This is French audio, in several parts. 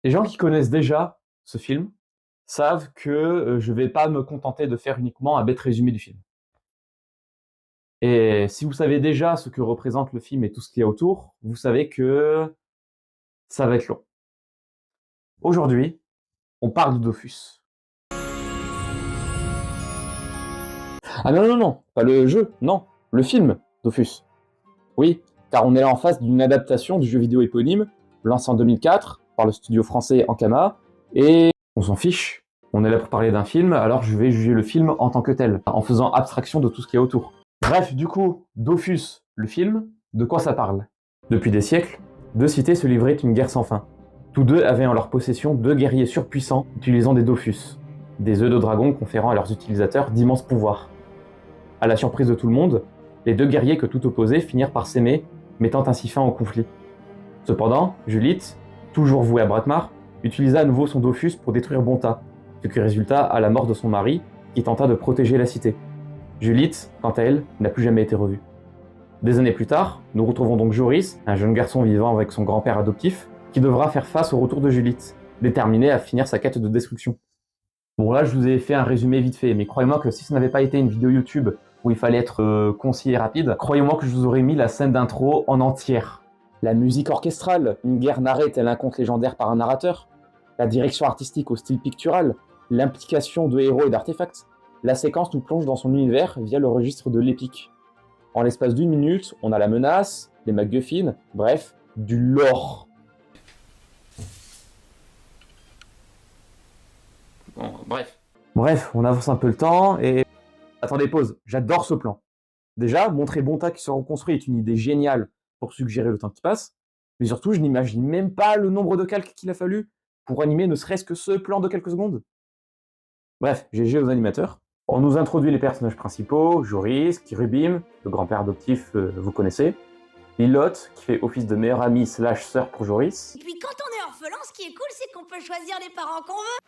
Les gens qui connaissent déjà ce film savent que je vais pas me contenter de faire uniquement un bête résumé du film. Et si vous savez déjà ce que représente le film et tout ce qu'il y a autour, vous savez que ça va être long. Aujourd'hui, on parle de Dofus. Ah non, non, non, pas le jeu, non, le film Dofus. Oui, car on est là en face d'une adaptation du jeu vidéo éponyme, lancé en 2004 par le studio français Ankama, et on s'en fiche. On est là pour parler d'un film, alors je vais juger le film en tant que tel, en faisant abstraction de tout ce qu'il y a autour. Bref, du coup, Dofus, le film, de quoi ça parle? Depuis des siècles, deux cités se livraient une guerre sans fin. Tous deux avaient en leur possession deux guerriers surpuissants utilisant des Dofus, des œufs de dragon conférant à leurs utilisateurs d'immenses pouvoirs. À la surprise de tout le monde, les deux guerriers que tout opposaient finirent par s'aimer, mettant ainsi fin au conflit. Cependant, Julite, toujours vouée à Brakmar, utilisa à nouveau son Dofus pour détruire Bonta, ce qui résulta à la mort de son mari, qui tenta de protéger la cité. Julite, quant à elle, n'a plus jamais été revue. Des années plus tard, nous retrouvons donc Joris, un jeune garçon vivant avec son grand-père adoptif, qui devra faire face au retour de Julite, déterminé à finir sa quête de destruction. Bon là, je vous ai fait un résumé vite fait, mais croyez-moi que si ce n'avait pas été une vidéo YouTube où il fallait être concis et rapide, croyez-moi que je vous aurais mis la scène d'intro en entière. La musique orchestrale, une guerre narrée tel un conte légendaire par un narrateur, la direction artistique au style pictural, l'implication de héros et d'artefacts, la séquence nous plonge dans son univers via le registre de l'épique. En l'espace d'une minute, on a la menace, les MacGuffin, bref, du lore. Bon, bref. Bref, on avance un peu le temps et... Attendez, pause, j'adore ce plan. Déjà, montrer Bonta qui se reconstruit est une idée géniale pour suggérer le temps qui passe, mais surtout, je n'imagine même pas le nombre de calques qu'il a fallu pour animer ne serait-ce que ce plan de quelques secondes. Bref, GG aux animateurs. On nous introduit les personnages principaux, Joris, Kirubim, le grand-père adoptif, vous connaissez, Lillotte, qui fait office de meilleure amie / sœur pour Joris. Et puis quand on est orphelin, ce qui est cool, c'est qu'on peut choisir les parents qu'on veut.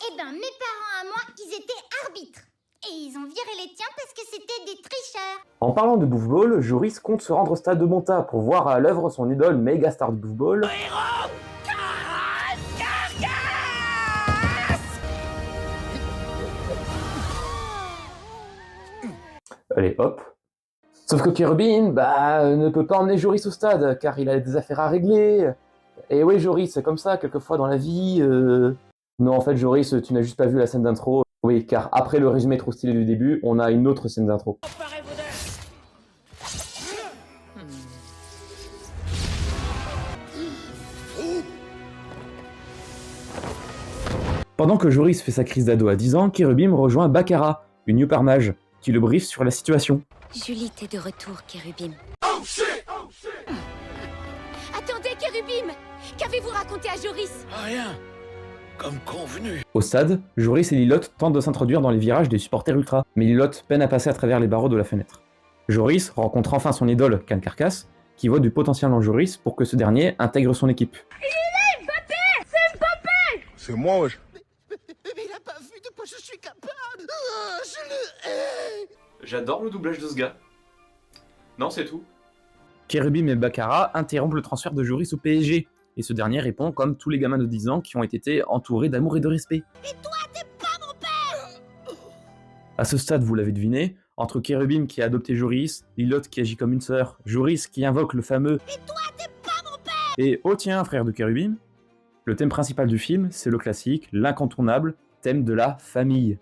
Eh ben, mes parents à moi, ils étaient arbitres. Et ils ont viré les tiens parce que c'était des tricheurs. En parlant de Boufball, Joris compte se rendre au stade de Bonta pour voir à l'œuvre son idole méga star de Boufball. Allez, hop. Sauf que Kirubim, ne peut pas emmener Joris au stade, car il a des affaires à régler. Et oui, Joris, c'est comme ça, quelquefois dans la vie... Non, en fait, Joris, tu n'as juste pas vu la scène d'intro. Oui, car après le résumé trop stylé du début, on a une autre scène d'intro. Pendant que Joris fait sa crise d'ado à 10 ans, Kirubim rejoint Bakara, une Yupar mage, qui le briefe sur la situation. Julite est de retour, Kérubim. Oh shit! Oh shit! Attendez, Kérubim! Qu'avez-vous raconté à Joris? Rien. Comme convenu. Au stade, Joris et Lillotte tentent de s'introduire dans les virages des supporters ultra, mais Lillotte peine à passer à travers les barreaux de la fenêtre. Joris rencontre enfin son idole, Khan Karkas, qui voit du potentiel en Joris pour que ce dernier intègre son équipe. Il est Mbappé! C'est Mbappé! C'est moi, wesh. Mais il a pas vu de quoi je suis capable. Je le hais. J'adore le doublage de ce gars. Non, c'est tout. Kirubim et Bakara interrompent le transfert de Joris au PSG, et ce dernier répond comme tous les gamins de 10 ans qui ont été entourés d'amour et de respect. Et toi, t'es pas mon père! À ce stade, vous l'avez deviné, entre Kirubim qui a adopté Joris, Lillotte qui agit comme une sœur, Joris qui invoque le fameux « Et toi, t'es pas mon père! » et « Oh tiens, frère de Kirubim », le thème principal du film, c'est le classique, l'incontournable thème de la famille.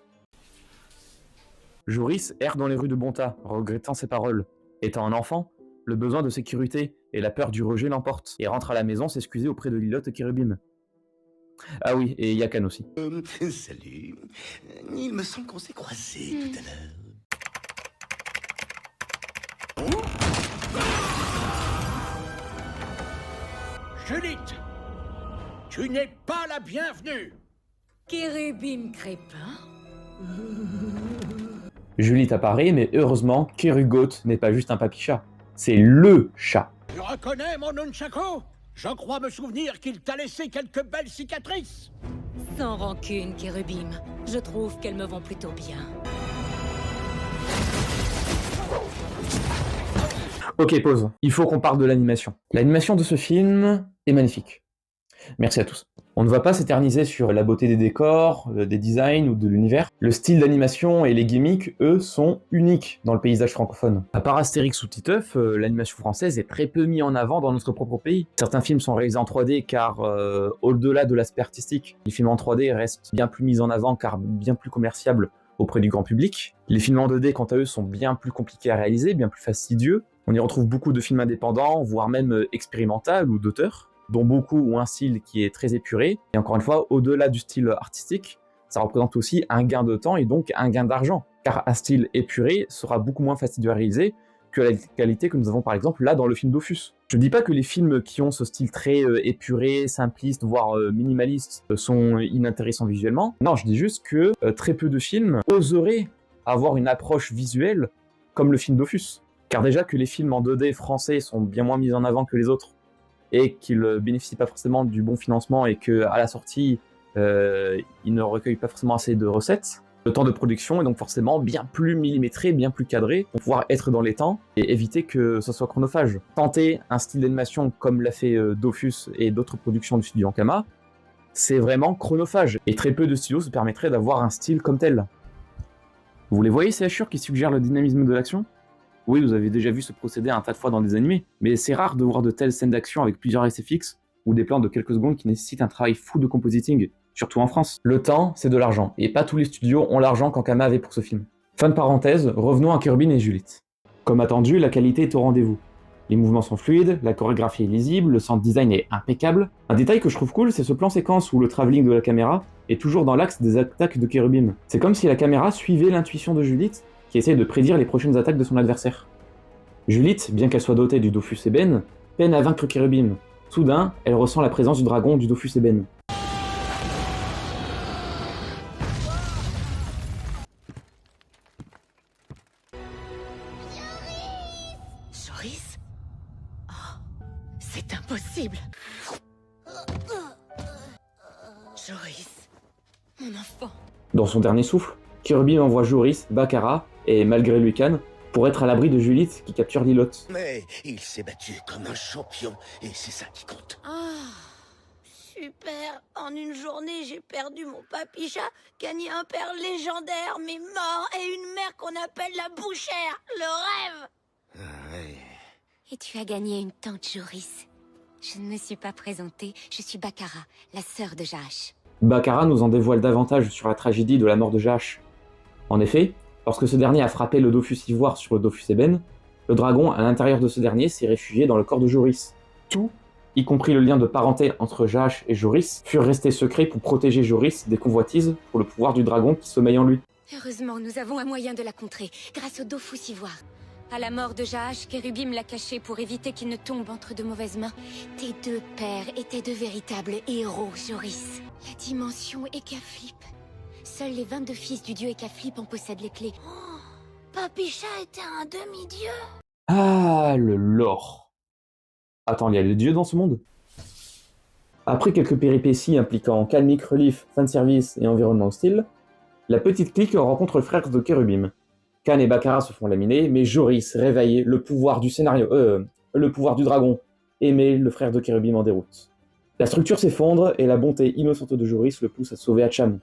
Joris erre dans les rues de Bonta, regrettant ses paroles. Étant un enfant, le besoin de sécurité et la peur du rejet l'emportent, et rentre à la maison s'excuser auprès de Lillotte et Kirubim. Ah oui, et Yakan aussi. Salut. Il me semble qu'on s'est croisés tout à l'heure. Julite, tu n'es pas la bienvenue. Kérubim Crépin. Julite apparaît, mais heureusement, Kerugoth n'est pas juste un papy-chat. C'est LE chat. Tu reconnais mon nunchako? Je crois me souvenir qu'il t'a laissé quelques belles cicatrices. Sans rancune, Kérubim. Je trouve qu'elles me vont plutôt bien. Ok, pause. Il faut qu'on parle de l'animation. L'animation de ce film est magnifique. Merci à tous. On ne va pas s'éterniser sur la beauté des décors, des designs ou de l'univers. Le style d'animation et les gimmicks, eux, sont uniques dans le paysage francophone. À part Astérix ou Titeuf, l'animation française est très peu mise en avant dans notre propre pays. Certains films sont réalisés en 3D car, au-delà de l'aspect artistique, les films en 3D restent bien plus mis en avant car bien plus commerciables auprès du grand public. Les films en 2D, quant à eux, sont bien plus compliqués à réaliser, bien plus fastidieux. On y retrouve beaucoup de films indépendants, voire même expérimentaux ou d'auteurs, dont beaucoup ont un style qui est très épuré. Et encore une fois, au-delà du style artistique, ça représente aussi un gain de temps et donc un gain d'argent. Car un style épuré sera beaucoup moins fastidieux à réaliser que la qualité que nous avons par exemple là dans le film Dofus. Je ne dis pas que les films qui ont ce style très épuré, simpliste, voire minimaliste sont inintéressants visuellement. Non, je dis juste que très peu de films oseraient avoir une approche visuelle comme le film Dofus. Car déjà que les films en 2D français sont bien moins mis en avant que les autres, et qu'ils ne bénéficient pas forcément du bon financement et qu'à la sortie, ils ne recueillent pas forcément assez de recettes, le temps de production est donc forcément bien plus millimétré, bien plus cadré, pour pouvoir être dans les temps et éviter que ce soit chronophage. Tenter un style d'animation comme l'a fait Dofus et d'autres productions du studio Ankama, c'est vraiment chronophage, et très peu de studios se permettraient d'avoir un style comme tel. Vous les voyez ces hachures qui suggèrent le dynamisme de l'action ? Oui, vous avez déjà vu ce procédé un tas de fois dans des animés, mais c'est rare de voir de telles scènes d'action avec plusieurs SFX ou des plans de quelques secondes qui nécessitent un travail fou de compositing, surtout en France. Le temps, c'est de l'argent, et pas tous les studios ont l'argent qu'Ankama avait pour ce film. Fin de parenthèse, revenons à Kerbin et Juliette. Comme attendu, la qualité est au rendez-vous. Les mouvements sont fluides, la chorégraphie est lisible, le sound design est impeccable. Un détail que je trouve cool, c'est ce plan séquence où le travelling de la caméra est toujours dans l'axe des attaques de Cherubim. C'est comme si la caméra suivait l'intuition de Juliette, qui essaie de prédire les prochaines attaques de son adversaire. Juliette, bien qu'elle soit dotée du Dofus Eben, peine à vaincre Cherubim. Soudain, elle ressent la présence du dragon du Dofus Eben. Joris? Oh, c'est impossible. Joris, mon enfant. Dans son dernier souffle, Cherubim envoie Joris, Baccarat et malgré Lucan pour être à l'abri de Juliette qui capture Lilotte. Mais il s'est battu comme un champion, et c'est ça qui compte. Ah, super. En une journée, j'ai perdu mon papy-chat, gagné un père légendaire, mais mort, et une mère qu'on appelle la bouchère. Le rêve. Ah ouais. Et tu as gagné une tante, Joris. Je ne me suis pas présentée, je suis Baccarat, la sœur de Jaash. Baccarat nous en dévoile davantage sur la tragédie de la mort de Jaash. En effet, lorsque ce dernier a frappé le Dofus Ivoire sur le Dofus Eben, le dragon à l'intérieur de ce dernier s'est réfugié dans le corps de Joris. Tout, y compris le lien de parenté entre Jaash et Joris, furent restés secrets pour protéger Joris des convoitises pour le pouvoir du dragon qui sommeille en lui. Heureusement, nous avons un moyen de la contrer, grâce au Dofus Ivoire. À la mort de Jaash, Cherubim l'a caché pour éviter qu'il ne tombe entre de mauvaises mains. Tes deux pères étaient de véritables héros, Joris. La dimension Ekaflip. Seuls les 22 fils du dieu Ekaflip en possèdent les clés. Oh, papy-chat était un demi-dieu. Ah, le lore. Attends, il y a des dieux dans ce monde ? Après quelques péripéties impliquant calmique, relief, fanservice et environnement hostile, la petite clique rencontre le frère de Cherubim. Khan et Baccarat se font laminer, mais Joris, réveillé, le pouvoir du scénario, le pouvoir du dragon, Aimé, le frère de Cherubim, en déroute. La structure s'effondre et la bonté innocente de Joris le pousse à sauver Hacham.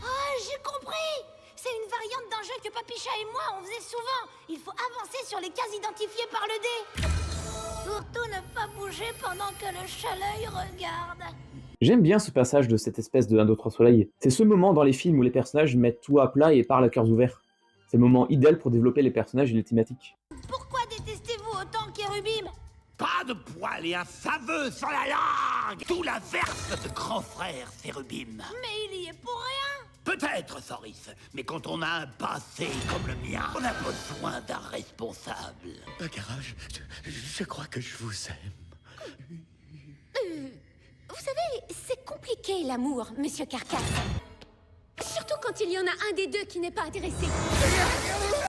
Ah, j'ai compris. C'est une variante d'un jeu que papy-chat et moi on faisait souvent. Il faut avancer sur les cases identifiées par le dé. Surtout ne pas bouger pendant que le chat-l'œil regarde. J'aime bien ce passage de cette espèce de 1, 2, 3 soleil. C'est ce moment dans les films où les personnages mettent tout à plat et parlent à cœurs ouverts. C'est le moment idéal pour développer les personnages et les thématiques. Pourquoi détestez-vous autant Cherubim? Pas de poil et un faveux sur la langue. Tout l'inverse de grand frère Cherubim. Mais il y est pour rien. Peut-être, Thoris, mais quand on a un passé comme le mien, on a besoin d'un responsable. Baccarat, je crois que je vous aime. Vous savez, c'est compliqué l'amour, monsieur Carcasse. Surtout quand il y en a un des deux qui n'est pas intéressé.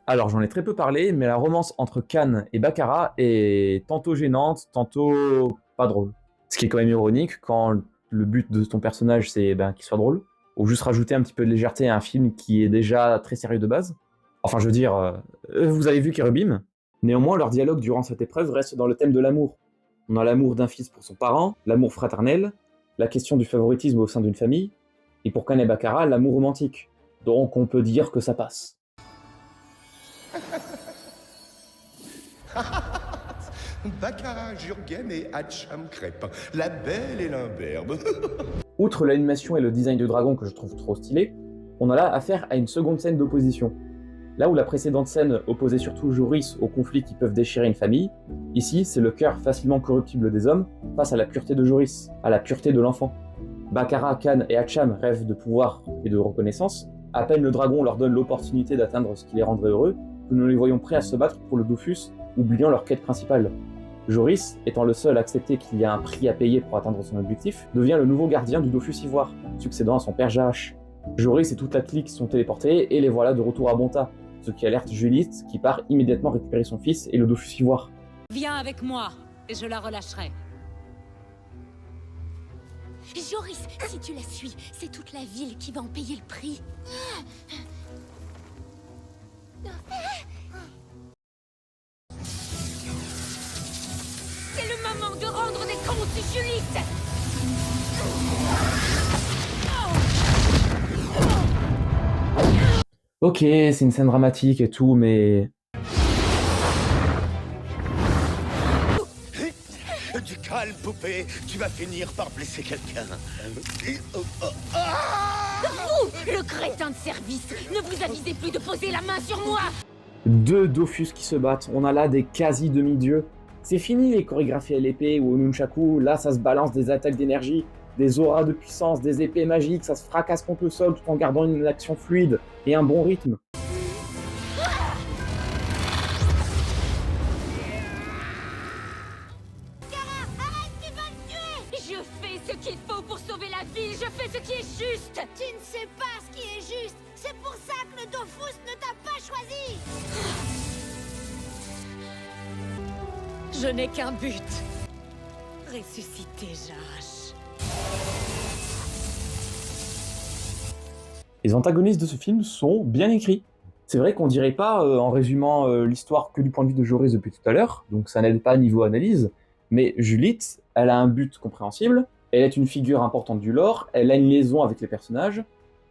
Alors j'en ai très peu parlé, mais la romance entre Khan et Baccarat est tantôt gênante, tantôt pas drôle. Ce qui est quand même ironique quand le but de ton personnage c'est qu'il soit drôle, ou juste rajouter un petit peu de légèreté à un film qui est déjà très sérieux de base. Enfin je veux dire, vous avez vu Cherubim, néanmoins leur dialogue durant cette épreuve reste dans le thème de l'amour. On a l'amour d'un fils pour son parent, l'amour fraternel, la question du favoritisme au sein d'une famille, et pour Khan et Baqara, l'amour romantique. Donc on peut dire que ça passe. Baqara Jurgen et Hatcham Crêpe, la belle et l'imberbe. Outre l'animation et le design du dragon que je trouve trop stylé, on a là affaire à une seconde scène d'opposition. Là où la précédente scène opposait surtout Joris aux conflits qui peuvent déchirer une famille, ici c'est le cœur facilement corruptible des hommes face à la pureté de Joris, à la pureté de l'enfant. Baqara, Khan et Hatcham rêvent de pouvoir et de reconnaissance, à peine le dragon leur donne l'opportunité d'atteindre ce qui les rendrait heureux, que nous les voyons prêts à se battre pour le Dofus, oubliant leur quête principale. Joris, étant le seul à accepter qu'il y a un prix à payer pour atteindre son objectif, devient le nouveau gardien du Dofus Ivoire, succédant à son père Jaash. Joris et toute la clique sont téléportés et les voilà de retour à Bonta, ce qui alerte Julite qui part immédiatement récupérer son fils et le Dofus Ivoire. Viens avec moi, et je la relâcherai. Joris, si tu la suis, c'est toute la ville qui va en payer le prix. C'est le moment de rendre des comptes, Julite. Ok, c'est une scène dramatique et tout, mais... Du calme, poupée. Tu vas finir par blesser quelqu'un. Vous, le crétin de service, ne vous avisez plus de poser la main sur moi. Deux Dofus qui se battent, on a là des quasi demi-dieux. C'est fini les chorégraphies à l'épée ou au nunchaku, là ça se balance des attaques d'énergie, des auras de puissance, des épées magiques, ça se fracasse contre le sol tout en gardant une action fluide et un bon rythme. Je fais ce qu'il faut pour sauver la ville, je fais ce qui est juste. Tu ne sais pas ce qui est juste. C'est pour ça que le Dofus ne t'a pas choisi. Je n'ai qu'un but. Ressusciter Jaash. Les antagonistes de ce film sont bien écrits. C'est vrai qu'on dirait pas, en résumant l'histoire que du point de vue de Joris depuis tout à l'heure, donc ça n'aide pas niveau analyse, mais Julite, elle a un but compréhensible, elle est une figure importante du lore, elle a une liaison avec les personnages,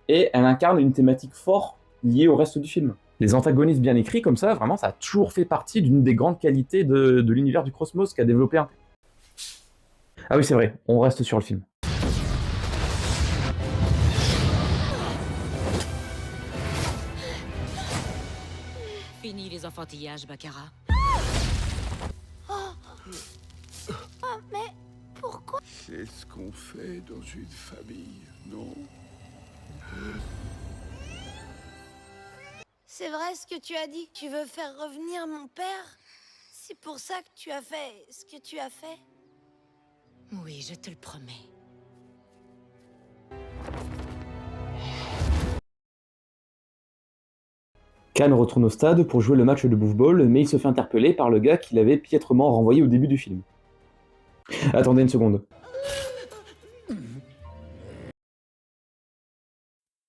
et elle incarne une thématique forte liée au reste du film. Les antagonistes bien écrits comme ça, vraiment, ça a toujours fait partie d'une des grandes qualités de l'univers du Cosmos qu'a développé un. Ah oui, c'est vrai, on reste sur le film. Fini les enfantillages, Baqara. Oh, mais pourquoi? C'est ce qu'on fait dans une famille, non? C'est vrai ce que tu as dit. Tu veux faire revenir mon père? C'est pour ça que tu as fait ce que tu as fait? Oui, je te le promets. Khan retourne au stade pour jouer le match de Boufball, mais il se fait interpeller par le gars qui l'avait piètrement renvoyé au début du film. Attendez une seconde.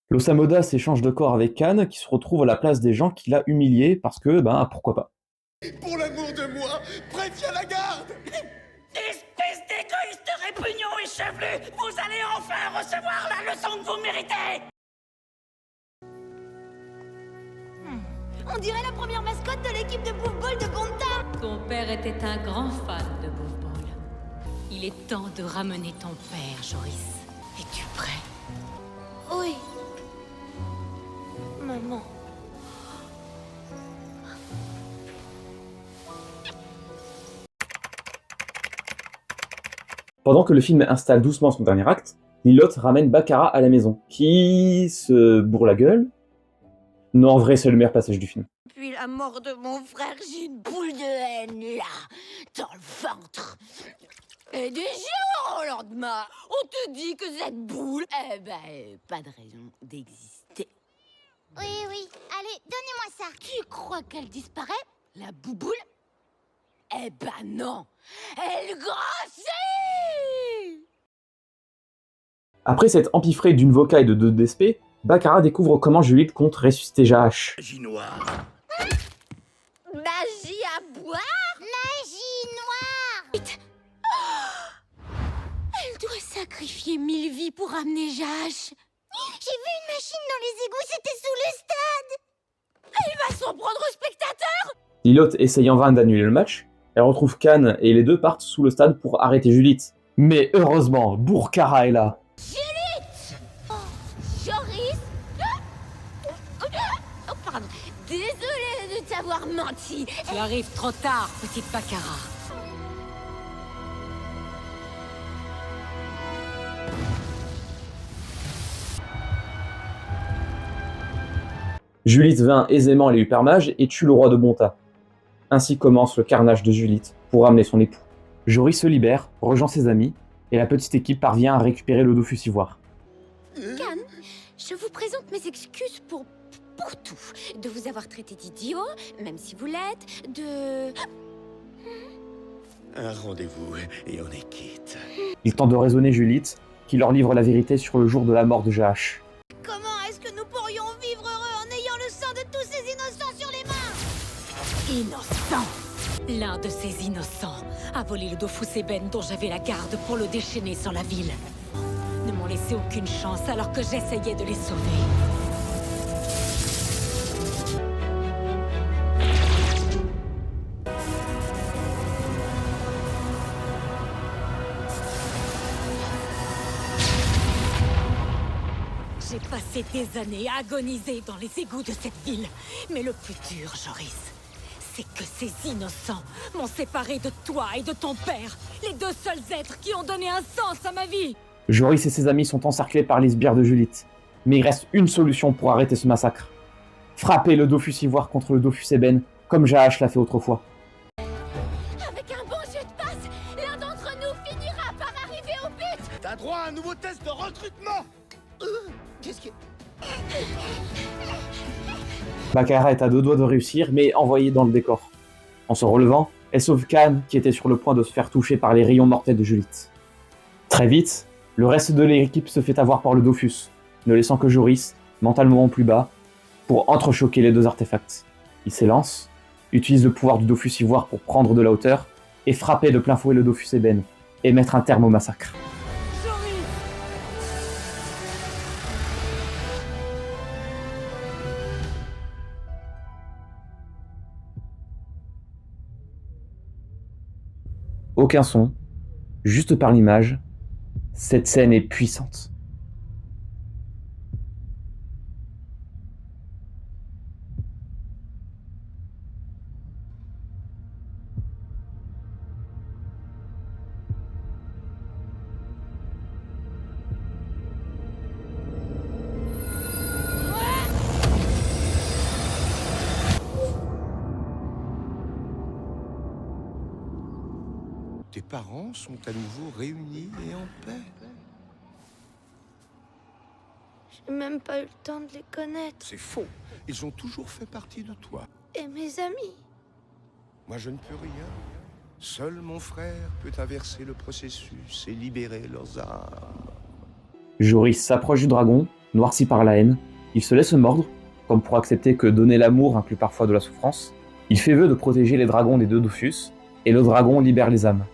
L'Osamoda s'échange de corps avec Khan, qui se retrouve à la place des gens qu'il a humiliés parce que, ben, pourquoi pas. Pour l'amour de moi, préviens la garde. Espèce d'égoïste répugnant et chevelu, vous allez enfin recevoir la leçon que vous méritez. On dirait la première mascotte de l'équipe de Boufball de Bonta. Ton père était un grand fan de Boufball. Il est temps de ramener ton père, Joris. Es-tu prêt? Oui. Maman. Pendant que le film installe doucement son dernier acte, Lilith ramène Baqara à la maison, qui se bourre la gueule. Non, en vrai, c'est le meilleur passage du film. Depuis la mort de mon frère, j'ai une boule de haine là, dans le ventre. Et du jour au lendemain, on te dit que cette boule, pas de raison d'exister. Oui, oui. Allez, donnez-moi ça. Tu crois qu'elle disparaît, la bouboule? Eh ben non, elle grossit. Après s'être empiffré d'une voca et de 2 DSP, Baqara découvre comment Julite compte ressusciter Jaash. Magie noire. Magie à boire? Magie noire. vie pour amener Jash. J'ai vu une machine dans les égouts, c'était sous le stade. Il va s'en prendre aux spectateurs. Lilith essaye en vain d'annuler le match, elle retrouve Khan et les deux partent sous le stade pour arrêter Julite. Mais heureusement, Burkara est là. Joris. Oh, pardon. Désolée de t'avoir menti. Tu arrives trop tard, petite Baccara. Julite vainc aisément les Hypermages et tue le roi de Bonta. Ainsi commence le carnage de Julite pour ramener son époux. Joris se libère, rejoint ses amis, et la petite équipe parvient à récupérer le Dofus Ivoire. Khan, je vous présente mes excuses pour tout. De vous avoir traité d'idiot, même si vous l'êtes, de... Un rendez-vous et on est quitte. Ils tentent de raisonner Julite, qui leur livre la vérité sur le jour de la mort de Jahash. Comment est-ce que nous pourrions vivre heureux en ayant le sang de tous ces innocents sur les mains? Innocent. L'un de ces innocents a volé le Dofus Eben dont j'avais la garde pour le déchaîner sur la ville. Ne m'ont laissé aucune chance alors que j'essayais de les sauver. J'ai passé des années à agoniser dans les égouts de cette ville. Mais le plus dur, Joris, c'est que ces innocents m'ont séparé de toi et de ton père, les deux seuls êtres qui ont donné un sens à ma vie. Joris et ses amis sont encerclés par les sbires de Julite. Mais il reste une solution pour arrêter ce massacre. Frapper le Dofus Ivoire contre le Dofus Eben, comme Jahash l'a fait autrefois. Avec un bon jeu de passe, l'un d'entre nous finira par arriver au but. T'as droit à un nouveau test de recrutement. Qu'est-ce que... Baccara est à deux doigts de réussir, mais envoyée dans le décor. En se relevant, elle sauve Khan, qui était sur le point de se faire toucher par les rayons mortels de Julite. Très vite, le reste de l'équipe se fait avoir par le Dofus, ne laissant que Joris, mentalement plus bas, pour entrechoquer les deux artefacts. Il s'élance, utilise le pouvoir du Dofus Ivoire pour prendre de la hauteur, et frapper de plein fouet le Dofus Eben, et mettre un terme au massacre. Aucun son, juste par l'image, cette scène est puissante. Tes parents sont à nouveau réunis et en paix. J'ai même pas eu le temps de les connaître. C'est faux. Ils ont toujours fait partie de toi. Et mes amis. Moi, je ne peux rien. Seul mon frère peut inverser le processus et libérer leurs âmes. Joris s'approche du dragon, noirci par la haine. Il se laisse mordre, comme pour accepter que donner l'amour inclut parfois de la souffrance. Il fait vœu de protéger les dragons des deux Dofus, et le dragon libère les âmes.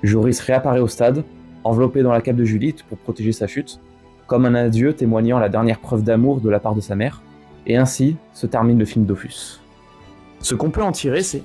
Joris réapparaît au stade, enveloppé dans la cape de Julite pour protéger sa chute, comme un adieu témoignant la dernière preuve d'amour de la part de sa mère, et ainsi se termine le film Dofus. Ce qu'on peut en tirer, c'est...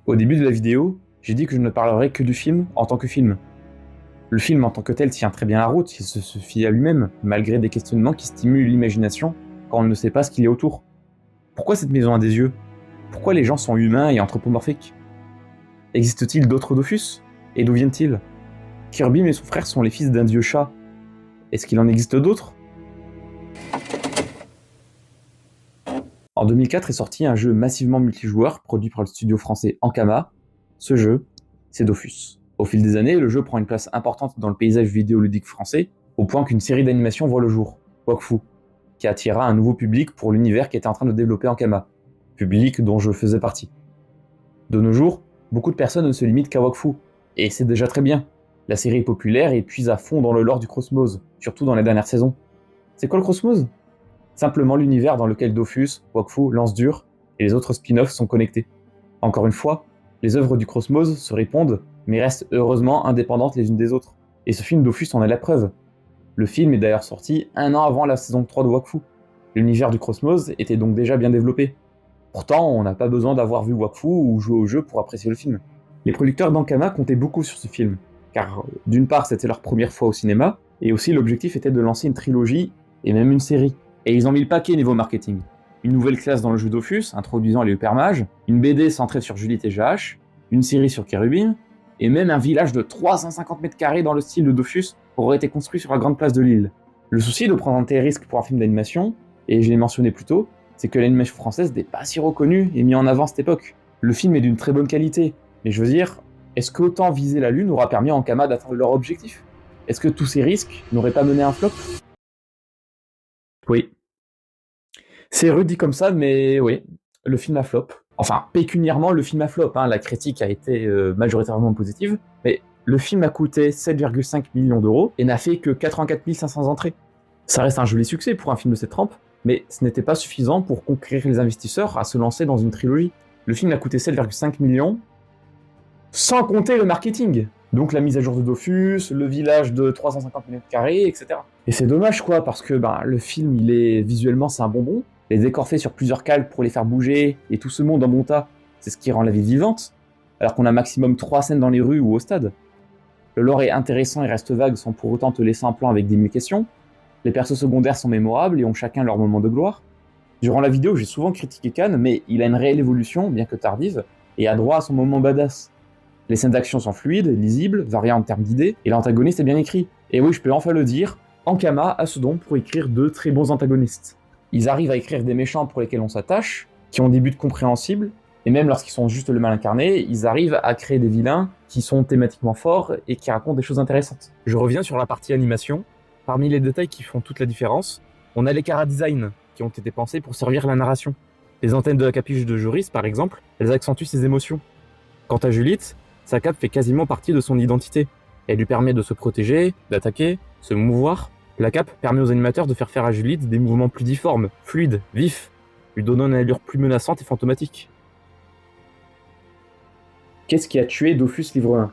Au début de la vidéo, j'ai dit que je ne parlerais que du film en tant que film. Le film en tant que tel tient très bien la route, il se suffit à lui-même, malgré des questionnements qui stimulent l'imagination quand on ne sait pas ce qu'il y a autour. Pourquoi cette maison a des yeux? Pourquoi les gens sont humains et anthropomorphiques? Existe-t-il d'autres Dofus? Et d'où viennent-ils? Kirby et son frère sont les fils d'un dieu chat. Est-ce qu'il en existe d'autres? En 2004 est sorti un jeu massivement multijoueur produit par le studio français Ankama. Ce jeu, c'est Dofus. Au fil des années, le jeu prend une place importante dans le paysage vidéoludique français, au point qu'une série d'animations voit le jour. Wakfu, qui attira un nouveau public pour l'univers qui était en train de développer Ankama, public dont je faisais partie. De nos jours, beaucoup de personnes ne se limitent qu'à Wakfu, et c'est déjà très bien. La série est populaire et puise à fond dans le lore du Cosmos, surtout dans les dernières saisons. C'est quoi le Cosmos ? Simplement l'univers dans lequel Dofus, Wakfu, Lance-Dur et les autres spin-offs sont connectés. Encore une fois, les œuvres du Cosmos se répondent, mais restent heureusement indépendantes les unes des autres. Et ce film Dofus en est la preuve. Le film est d'ailleurs sorti 1 an avant la saison 3 de Wakfu. L'univers du Cosmos était donc déjà bien développé. Pourtant, on n'a pas besoin d'avoir vu Wakfu ou joué au jeu pour apprécier le film. Les producteurs d'Ankama comptaient beaucoup sur ce film, car d'une part c'était leur première fois au cinéma, et aussi l'objectif était de lancer une trilogie et même une série. Et ils ont mis le paquet niveau marketing. Une nouvelle classe dans le jeu Dofus, introduisant les Hyper Mages, une BD centrée sur Juliette et Jahash, une série sur Cherubim, et même un village de 350 mètres carrés dans le style de Dofus aurait été construit sur la grande place de l'île. Le souci de prendre un tel risque pour un film d'animation, et je l'ai mentionné plus tôt, c'est que l'animation française n'est pas si reconnue et mise en avant à cette époque. Le film est d'une très bonne qualité, mais je veux dire, est-ce qu'autant viser la Lune aura permis à Ankama d'atteindre leur objectif ? Est-ce que tous ces risques n'auraient pas mené à un flop ? Oui. C'est rude dit comme ça, mais oui, le film a flop. Enfin, pécuniairement, le film a flop, la critique a été majoritairement positive, mais le film a coûté 7,5 millions d'euros et n'a fait que 84 500 entrées. Ça reste un joli succès pour un film de cette trempe, mais ce n'était pas suffisant pour conquérir les investisseurs à se lancer dans une trilogie. Le film a coûté 7,5 millions, sans compter le marketing. Donc la mise à jour de Dofus, le village de 350 m², etc. Et c'est dommage quoi, parce que le film, visuellement c'est un bonbon, les décors faits sur plusieurs cales pour les faire bouger, et tout ce monde en bon tas, c'est ce qui rend la vie vivante, alors qu'on a maximum 3 scènes dans les rues ou au stade. Le lore est intéressant et reste vague sans pour autant te laisser un plan avec 10 000 questions. Les persos secondaires sont mémorables et ont chacun leur moment de gloire. Durant la vidéo, j'ai souvent critiqué Khan, mais il a une réelle évolution, bien que tardive, et a droit à son moment badass. Les scènes d'action sont fluides, lisibles, variées en termes d'idées, et l'antagoniste est bien écrit. Et oui, je peux enfin le dire, Ankama a ce don pour écrire de très bons antagonistes. Ils arrivent à écrire des méchants pour lesquels on s'attache, qui ont des buts compréhensibles, et même lorsqu'ils sont juste le mal incarné, ils arrivent à créer des vilains qui sont thématiquement forts et qui racontent des choses intéressantes. Je reviens sur la partie animation. Parmi les détails qui font toute la différence, on a les chara-design qui ont été pensés pour servir la narration. Les antennes de la capuche de Joris, par exemple, elles accentuent ses émotions. Quant à Juliette, sa cape fait quasiment partie de son identité. Elle lui permet de se protéger, d'attaquer, se mouvoir. La cape permet aux animateurs de faire à Juliette des mouvements plus difformes, fluides, vifs, lui donnant une allure plus menaçante et fantomatique. Qu'est-ce qui a tué Dofus livre 1 ?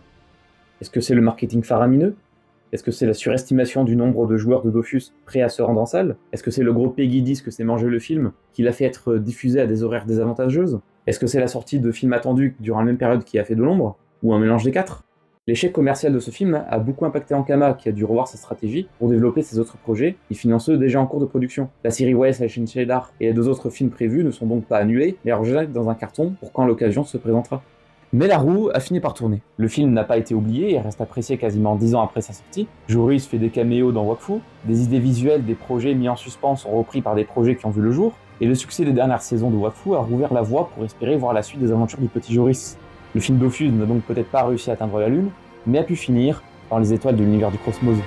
Est-ce que c'est le marketing faramineux ? Est-ce que c'est la surestimation du nombre de joueurs de Dofus prêts à se rendre en salle ? Est-ce que c'est le gros Peggy 10 que s'est mangé le film, qui l'a fait être diffusé à des horaires désavantageuses ? Est-ce que c'est la sortie de films attendus durant la même période qui a fait de l'ombre ? Ou un mélange des quatre ? L'échec commercial de ce film a beaucoup impacté Ankama, qui a dû revoir sa stratégie pour développer ses autres projets, qui financent eux déjà en cours de production. La série West Shin Shadar et les 2 autres films prévus ne sont donc pas annulés, mais rejetés dans un carton pour quand l'occasion se présentera. Mais la roue a fini par tourner. Le film n'a pas été oublié et reste apprécié quasiment 10 ans après sa sortie. Joris fait des caméos dans Wakfu, des idées visuelles des projets mis en suspens sont repris par des projets qui ont vu le jour, et le succès des dernières saisons de Wakfu a rouvert la voie pour espérer voir la suite des aventures du petit Joris. Le film Dofus n'a donc peut-être pas réussi à atteindre la Lune, mais a pu finir dans les étoiles de l'univers du Cosmos.